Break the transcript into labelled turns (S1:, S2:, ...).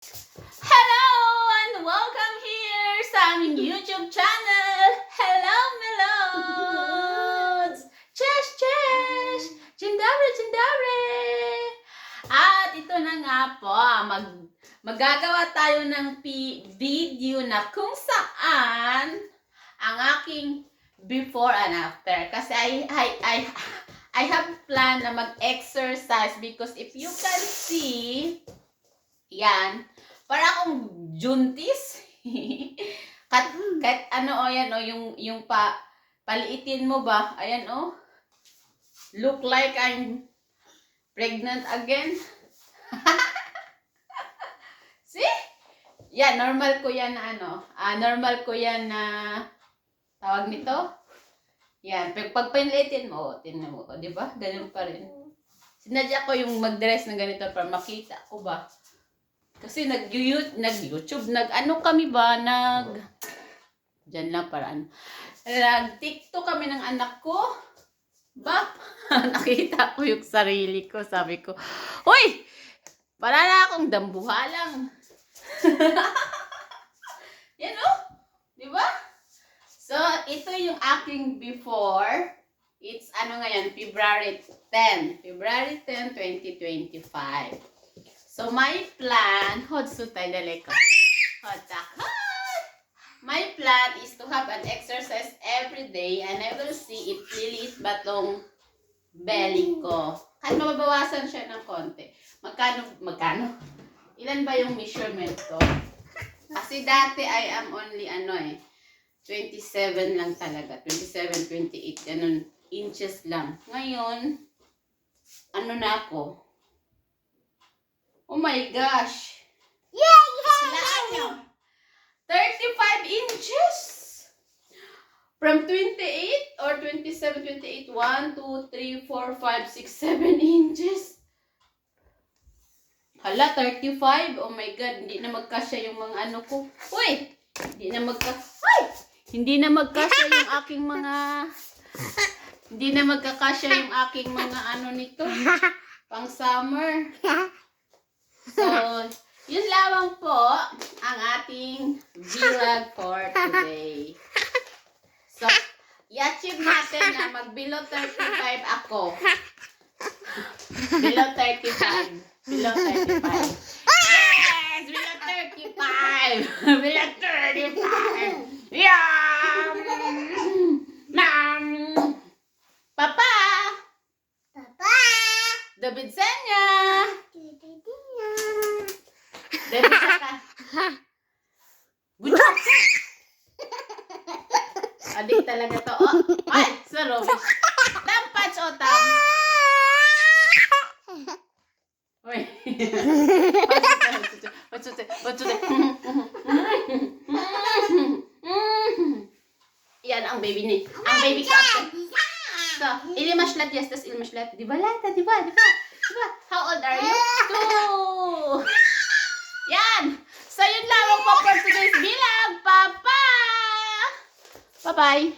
S1: Hello and welcome here sa aming YouTube channel. Hello, Melods! Chesh, chesh! Jindare, jindare! At ito na nga po, magagawa tayo ng video na kung saan ang aking before and after. Kasi I have plan na mag-exercise because if you can see, yan, para akong juntis. Kahit ano, o yan, o, yung paliitin mo ba? Ayan, o. Look like I'm pregnant again. See? Yan, normal ko yan na ano. Normal ko yan na tawag nito. Yan, pag paliitin mo, tingnan mo, di ba? Ganun pa rin. Sinadya ko yung mag-dress na ganito para makita ko ba. Kasi nag-YouTube, nag-ano kami ba, dyan lang para ano. Nag-TikTok kami ng anak ko. Ba? Nakita ko yung sarili ko. Sabi ko, hoy! Para na akong dambuhalang. Yan o? Di ba? So, ito yung aking before. It's ano ngayon, February 10. February 10, 2025. So, my plan, my plan is to have an exercise every day and I will see if lilis ba tong belly ko. Kahit mababawasan siya ng konti. Magkano? Ilan ba yung measurement ko? Kasi dati I am only 27 lang talaga. 27, 28, ganun, inches lang. Ngayon, ano na ako? Oh my gosh! Yeah! 35 inches! From 28 or 27, 28, 1, 2, 3, 4, 5, 6, 7 inches. Hala, 35. Oh my God, hindi na magkasya yung mga ano ko. Uy! Hindi na magkasya yung aking mga... Hindi na magkakasya yung aking mga ano nito. Pang summer. So, yun lamang po ang ating vlog for today. So, i-achieve natin na mag-below 35 ako. Below 35. Below 35. Yes! Below 35! Below 35! Yeah! Ma'am! Papa! David Senya! David Saka! Good job! Adik talaga to. Oh, ay! So rubbish. Tampats o tam! Uy! What's it? Yan ang baby ni. Ang baby ko. So, ilimashlat, yes, tas ilimashlat. Di ba, Lata? Di ba? How old are you? 2! Yan! So, yun lang po for today's vlog. Papa! Bye-bye!